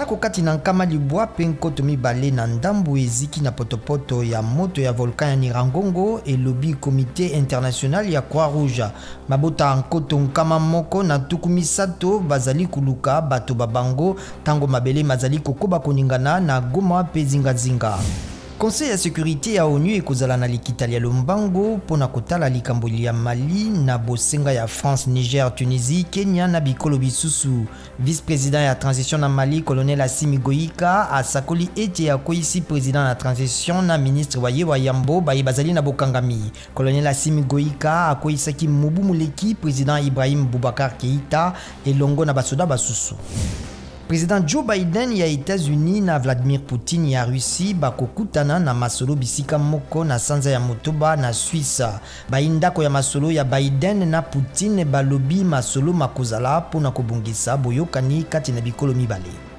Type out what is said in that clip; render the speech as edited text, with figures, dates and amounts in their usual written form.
ndako kati na nkama libwa pe nkoto mibale na ndambu eziki na potopoto ya moto ya volcan ya Nirangongo elobi Comité international ya Croix-Rouge. Mabota nkoto nkama moko na tuku misato bazali kuluka bato babango tango mabele mazali kokoba koningana na Goma pe zingazinga. Conseil ya sécurité ya ONU ekozala na likitali ya Lombango pona kotala likamboli ya Mali na bosenga ya France, Niger, Tunisie, Kenya na bikolo bisusu. Vice-président ya transition na Mali, Colonel Assimi Goïta, asakoli ete ya koisi président na transition na ministre wa Yambo baye bazali na bokangami. Colonel Assimi Goïta akoisaki Mobu Muleki, président Ibrahim Boubacar Keïta elongo na basoda basusu. Président Joe Biden ya États-Unis na Vladimir Poutine ya Russie bakokutana na masolo bisika moko na sanza ya Motoba na Suisse. Baindako ya masolo ya Biden na Poutine balobi masolo makozala pona kobungisa boyokani kati na bikolo mibale.